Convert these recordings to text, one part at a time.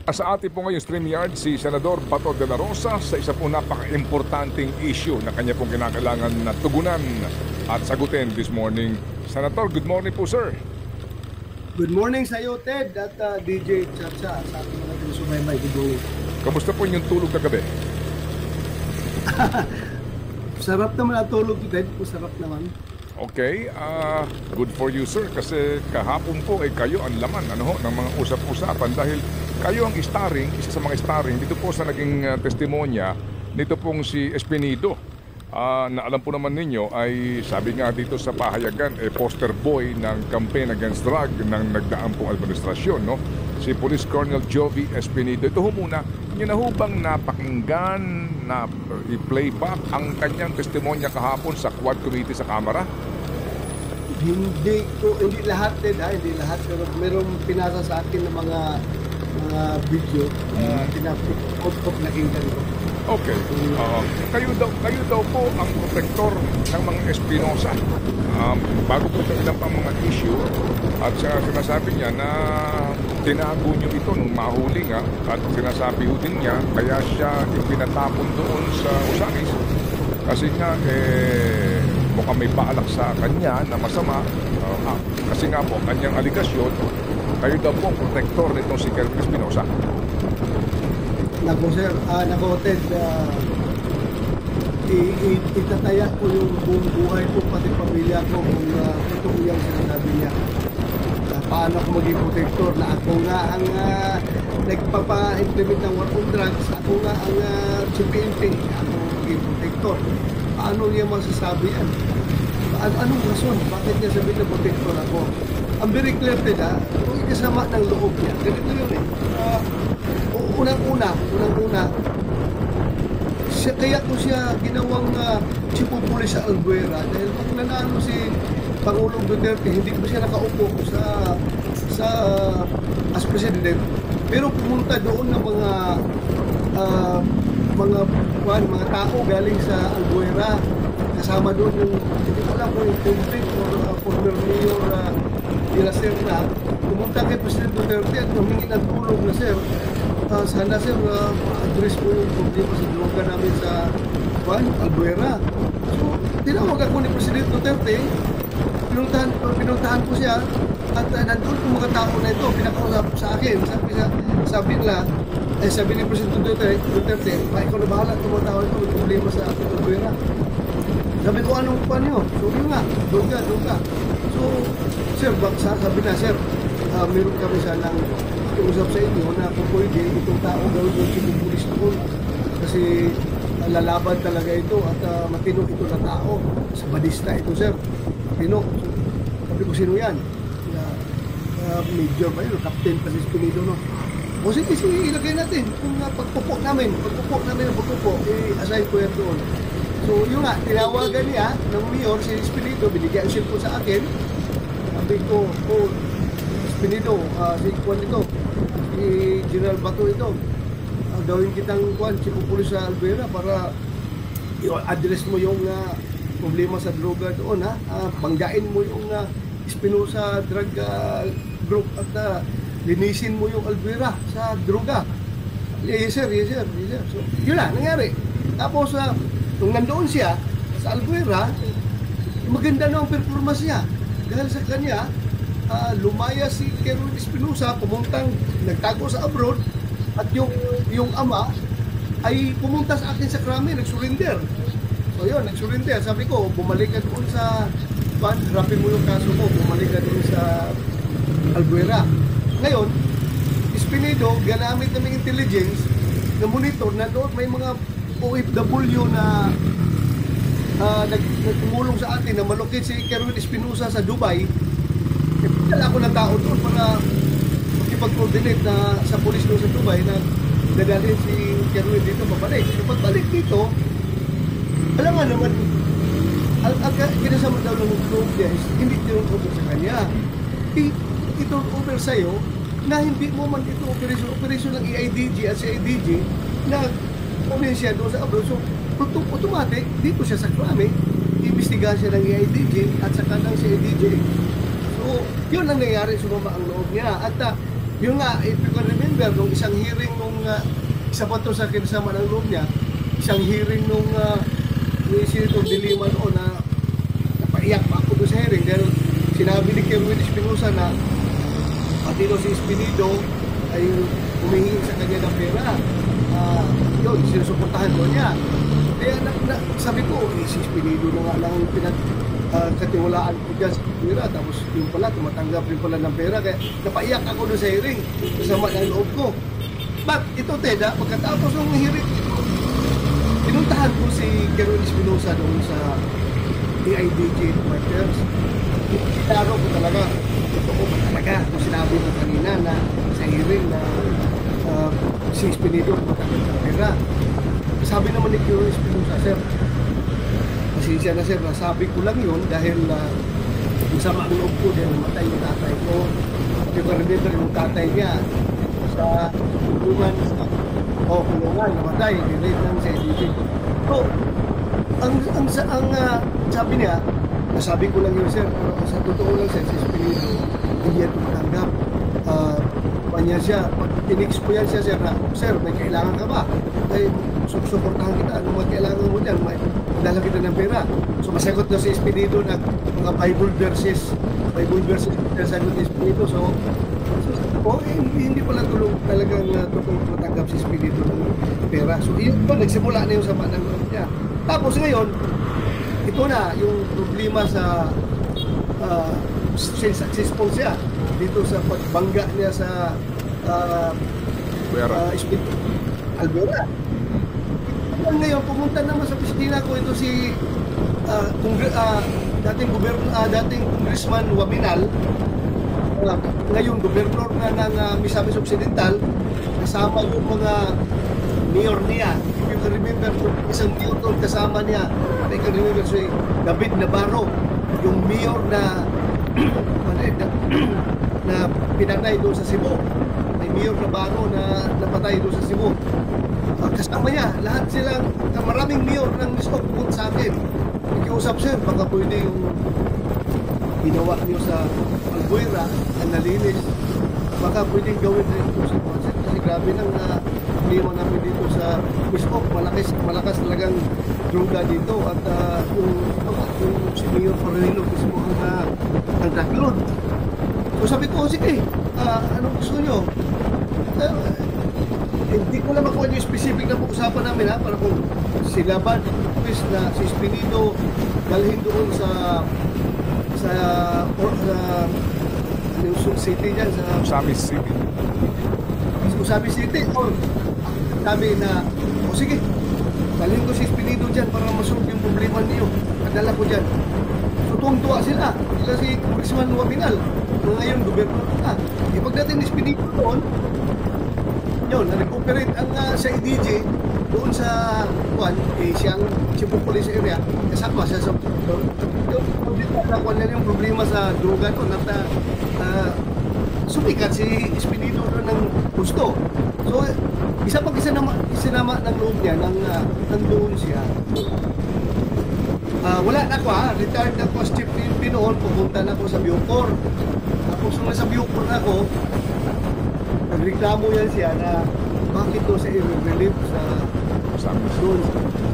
Sa ating po ngayong StreamYard si Senador Bato de la Rosa sa isa po napaka-importanting issue na kanya pong kinakailangan na tugunan at sagutin this morning. Senator, good morning po, sir. Good morning sa iyo, Ted, at DJ Chacha sa ating mga tinusubaybay. Good morning. Kamusta po yung tulog kagabi? Sarap naman ang tulog, Ted. Sarap naman. Okay, good for you, sir. Kasi kahapon po ay kayo ang laman ng mga usap-usapan dahil kayo ang starring, isa sa mga starring dito po sa naging testimonya nito pong si Espinido. Na alam po naman ninyo ay sabi nga dito sa pahayagan poster boy ng campaign against drug ng nagdaang pong administrasyon, no? Si Police Colonel Jovi Espinido. Ito ho muna, nyo na ho bang napakinggan na i-playback ang kanyang testimonya kahapon sa Quad Committee sa Kamara? Hindi lahat, Ted, hindi lahat, pero merong pinasa sa akin ng mga video, tinapos nakinggan ko. Okay. Kayo daw po ang protector ng mga Espinosa. Bago po ito ilang pang mga issue at sinasabi niya na tinago niyo ito nung mahuli nga at sinasabi ho din niya kaya siya ipinatapon doon sa Usanis kasi nga mukhang may balak sa kanya na masama kasi nga po kanyang aligasyon kayo daw po ang protector nitong si Kerwin Espinosa. Nako, sir, Ted, itataya ko yung buong buhay ko, pati pamilya ko kung totoo yung sinasabi niya. Paano ako maging protector na ako nga ang nagpapa-implement ng war on drugs, ako nga ang CPNP, ako maging protector. Paano niya masasabi yan? Anong rason? Bakit niya sabihin na protector ako? Ang very clear, Ted, kung ikasama ng loob niya, ganito yun Unang-una, kaya ko siya ginawang chief of police sa Albuera dahil kung nanalo si Pangulong Duterte, hindi ko siya nakaupo as president. Pero pumunta doon ng mga tao galing sa Albuera. Kasama doon yung, hindi ko alam kung yung Convict or former Mayor de la Serna. Pumunta kay President Duterte at humingi ng tulong na, sir, sana sir, ma-address mo yung problema sa droga namin sa Albuera. So, tinawag ako ni President Duterte, pinuntahan ko siya, at nandun yung mga tao na ito, pinakausap sa akin. Sabi ni President Duterte, ikaw na bahala itong mga tao ito, may problema sa Albuera. Sabi ko, anong pa niyo? So, yun nga, droga. So, sir, sabi na, sir, meron kami sanang usap sa inyo na kung pwede itong tao gawin yung sinupulis doon kasi lalaban talaga ito at matino ito na tao sa badista ito, sir, matino. So, sabi ko, sino yan? Major ba yun? Captain pa si Espinido, no? O sige, ilagay natin kung pagpupo namin i-assign ko yan doon. So yun nga, tinawagan niya ng mayor si Espinido, binigyan siya po sa akin. Sabi ko, Espinido, si Juan ito, si General Bato ito, gawin kitang chief of police sa Albuera para i-address mo yung problema sa droga doon, banggain mo yung Espinosa drug group at linisin mo yung Albuera sa droga. Yes sir. So yun na, nangyari. Tapos nung nandoon siya sa Albuera, maganda na ang performance niya dahil sa kanya lumaya si Kerwin Espinosa, pumuntang nagtago sa abroad at yung ama ay pumunta sa akin sa krami, nag-surrender. So yun, nag-surrender. Sabi ko, bumalik ka doon sa rapin mo yung kaso mo, bumalik ka doon sa Albuera. Ngayon, Espinido, ganamit naming intelligence na monitor na doon may mga OFW na nagtumulong sa atin na malukit si Kerwin Espinosa sa Dubai. Dala ako ng tao doon para makipag-coordinate na sa polis doon sa Dubai na dadalhin si Kerwin dito pabalik. So pagbalik dito, alam nga naman, ang kinasama daw ng group guys, hindi tinutubog sa kanya. Itutubog sa'yo na hindi mo man ito operasyon ng EIDG at CIDG na kunin siya doon sa abroad. So, automatic, dito siya sa krami, imbestigahan siya ng EIDG at saka ng CIDG. So, yun ang nangyari, sumama ang loob niya. At yun nga, if you can remember, remember, nung isang hearing nung, isa pa to sa kinasama ng loob niya, isang hearing nung ni Senator De Lima noon na napaiyak pa ako doon sa hearing dahil sinabi ni Kerwin Espinosa na pati daw si Espinido ay humihingi sa kanya ng pera. Yun, sinusuportahan ko niya. Kaya sabi ko, si Espinido na nga lang katiwalaan ko dyan sa pera, tapos yung pala, tumatanggap rin pala ng pera. Kaya napaiyak ako doon sa hearing, kasama ng loob ko. But ito, Teda, pagkatapos ng hearing, pinuntahan ko si Kerwin Espinosa doon sa DIDG Headquarters. Klaro ko talaga, totoo ba talaga kung sinabi mo kanina na sa hearing na si Espinido tumatanggap ng pera. Sabi naman ni Kerwin Espinosa, sir, pasensya na sir, nasabi ko lang yun dahil masama ang loob ko dahil matay yung tatay ko. Di ba remember yung tatay niya sa kulungan, kulungan, namatay, nilate ng CIDG. So, ang sabi niya, nasabi ko lang yun sir, pero sa totoo lang sir, si Espinido, hindi yan tumatanggap. Panya siya, pag tinix ko yan siya sir, na, sir, may kailangan ka ba? Ay, suportahan kita, ano may kailangan mo dyan, may dala kita ng pera. So masagot na si Espinido na mga Bible verses sagot ni Espinido. So hindi pala talagang totoong matanggap si Espinido ng pera. So yun po, nagsimula na yung sama ng loob niya. Tapos ngayon, ito na yung problema sa successful siya dito sa pagbangga niya sa Espinido Alvera. Ngayon, pumunta naman sa piscina ko ito si dating Congressman Wabinal, ngayon gobernador na ng Misamis Occidental, kasama yung mga mayor niya. If you can remember, isang mayor doon kasama niya, if you can remember si David Navarro, yung mayor na pinatay doon sa Cebu. May mayor Navarro na napatay doon sa Cebu. Kasama niya, lahat silang, maraming mayor ng Misco pumunta sa akin. Nakiusap sir, baka pwede yung ginawa niyo sa Albuera, ang nalinis, baka pwede gawin rin ito sa concert. Kasi grabe nang problema namin dito sa Misco, malakas talagang droga dito. At yung si Mayor Farrello mismo ang daglod. So sabi ko, sige, anong gusto nyo? Hindi ko lang makuha yung specific na pag-usapan namin para kung sila ba na si Espinido dalhin doon sa city dyan sa Usamis City. Usamis City or sabi na sige, dalhin ko si Espinido dyan para masolve yung problema niyo, padala ko dyan. So tuwang-tuwa sila si Congressman Wabinal na ngayon gobyerno na. Pagdating ni Espinido doon, yun, na-recuperate ang sa IDG doon sa siyang Cebu Police Area, kasama siya sa yung problema sa droga doon at sumikat si Espinido doon ng gusto. So, isa pag isinama ng loob niya nandoon siya. Wala na ako retired na ako as chief PNP noon, pumunta na ako sa Bucor. Tapos nung nasa Bucor na ako, nagreklamo yan siya na bakit doon sa i-relieve sa doon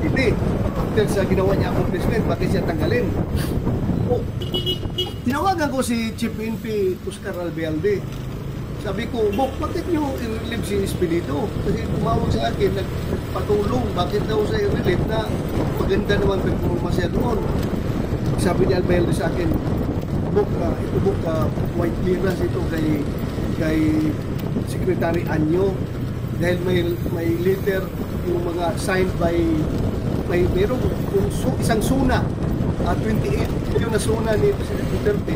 hindi. After sa ginawa niya akong president, bakit siya tanggalin? Tinawagan ko si Chief PNP Oscar Albialde. Sabi ko, Bok, bakit nyo i-relieve si Espinido? Kasi tumawag sa akin, nagpatulong, bakit daw sa i-relieve na maganda naman performa siya doon. Sabi ni Albialde sa akin, Bok, ito Bok, white clearance ito kay Secretary Anyo dahil may letter yung mga signed by mayroong isang suna 28 yung na suna ni President Duterte.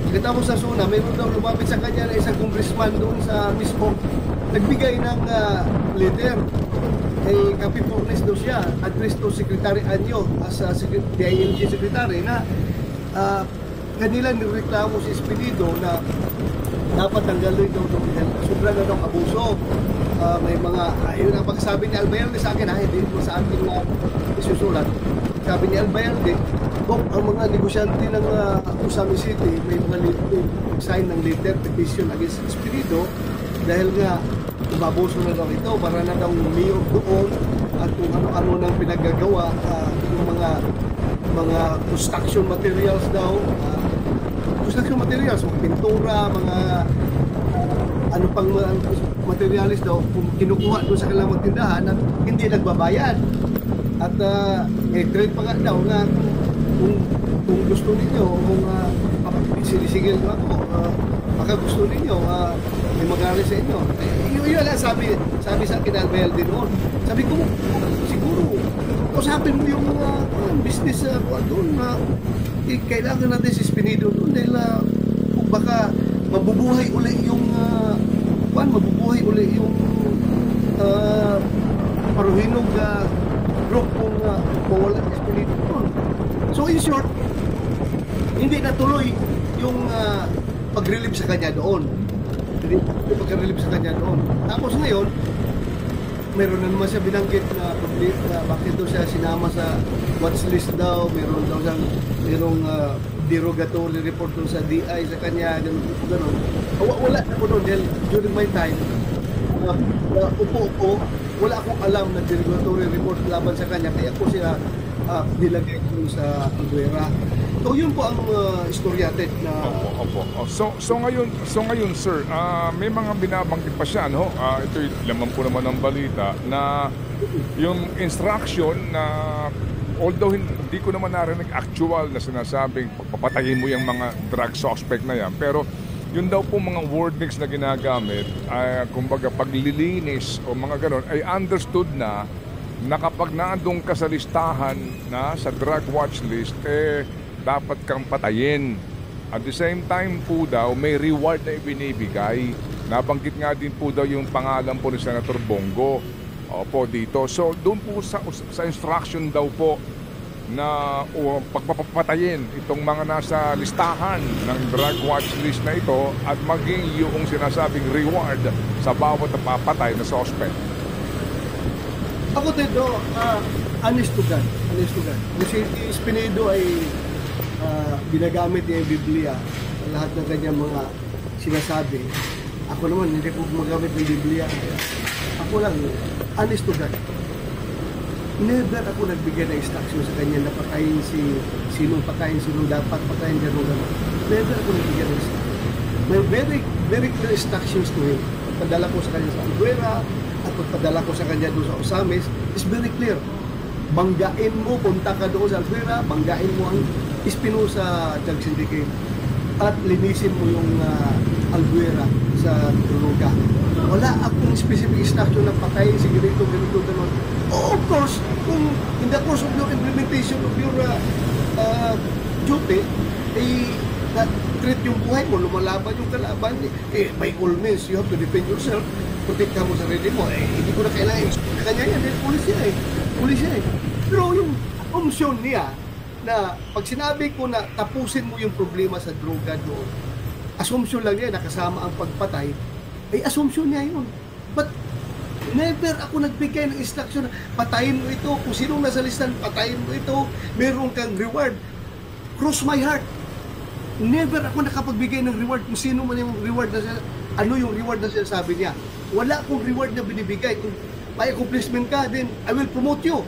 Pagkatapos sa suna, mayroon daw lumapit sa kanya na isang congressman doon sa mismo nagbigay ng letter copy furnished daw siya address to Secretary Anyo as DILG Secretary na kanila nireklamo si Espinido na dapat tanggalin daw sobra na daw abuso. May mga, yun ang pagsabi ni Albayalde sa akin, hindi mo sa akin na isusulat. Sabi ni Albayalde, ang mga negosyante ng Usamis City, may mga sign ng letter petition against Espinido dahil nga umabuso na daw ito, para na daw mayor doon at kung ano-ano nang pinagagawa, yung mga construction materials daw, construction materials, mga pintura, mga ano pang materials daw, kung kinukuha doon sa kanilang tindahan at hindi nagbabayad. At trade pa nga daw nga kung gusto ninyo, kung sinisigil mo ako, baka gusto ninyo, may mag-aari sa inyo. Yun lang sabi sa akin Albel din noon. Sabi ko, siguro, usapin mo yung business doon na kailangan natin si Espinido doon dahil baka mabubuhay uli yung paruhinog group kung mawala si Espinido doon. So in short, hindi natuloy yung pag-relieve sa kanya doon. Hindi pag-relieve sa kanya doon. Tapos ngayon, meron na naman siya binanggit na bakit daw siya sinama sa watchlist daw, meron daw siyang derogatory report doon sa DI sa kanya, gano'n. Wala ako doon dahil during my time, upo-upo, wala akong alam na derogatory report laban sa kanya, kaya ako siya nilagay doon sa Albuera. So yun po ang istoryatet na... Opo. So ngayon sir, may mga binabanggit pa siya, no? Ito laman po naman ng balita na yung instruction na although hindi ko naman narinig actual na sinasabing papatayin mo yung mga drug suspect na yan, pero yun daw po mga wordings na ginagamit, kumbaga paglilinis o mga ganon, ay understood na kapag naandun ka sa listahan na sa drug watch list, dapat kang patayin. At the same time po daw, may reward na ibinibigay. Nabanggit nga din po daw yung pangalan po ni Senator Bongo. Opo, dito. So, doon po sa instruction daw po na pagpapatayin itong mga nasa listahan ng drug watch list na ito at maging yung sinasabing reward sa bawat napapatay na suspect. Ako dito, honest to God. Kung si Espinido ay binagamit niya yung Biblia sa lahat ng kanyang mga sinasabi, ako naman hindi ko gumagamit ng Biblia. Ako lang, honest to God, never ako nagbigay ng instruction sa kanya na patayin sinong dapat patayin, gano'n. Never ako nagbigay ng instruction. May very clear instructions to him. Pagpadala ko sa kanya sa Albuera at pagpadala ko sa kanya doon sa Osamis is very clear. Banggain mo, punta ka doon sa Albuera, banggain mo ang Espinosa Drug Syndicate at linisin mo yung Albuera sa Droga. Wala akong specific instruction na patayin si ganito, gano'n. Of course, kung in the course of your implementation of your duty, treat yung buhay mo, lumalaban yung kalaban, by all means, you have to defend yourself, protect mo sarili mo. Hindi ko na kailangan kanya yan, pulis siya eh. Pero yung assumption niya na pag sinabi ko na tapusin mo yung problema sa droga doon, assumption lang niya na kasama ang pagpatay, ay assumption niya yun. But never ako nagbigay ng instruction na patayin mo ito, kung sinong nasa listan, patayin mo ito, meron kang reward. Cross my heart. Never ako nakapagbigay ng reward kung sino man yung reward na ano yung reward na sinasabi niya. Wala akong reward na binibigay. Kung may accomplishment ka, then I will promote you.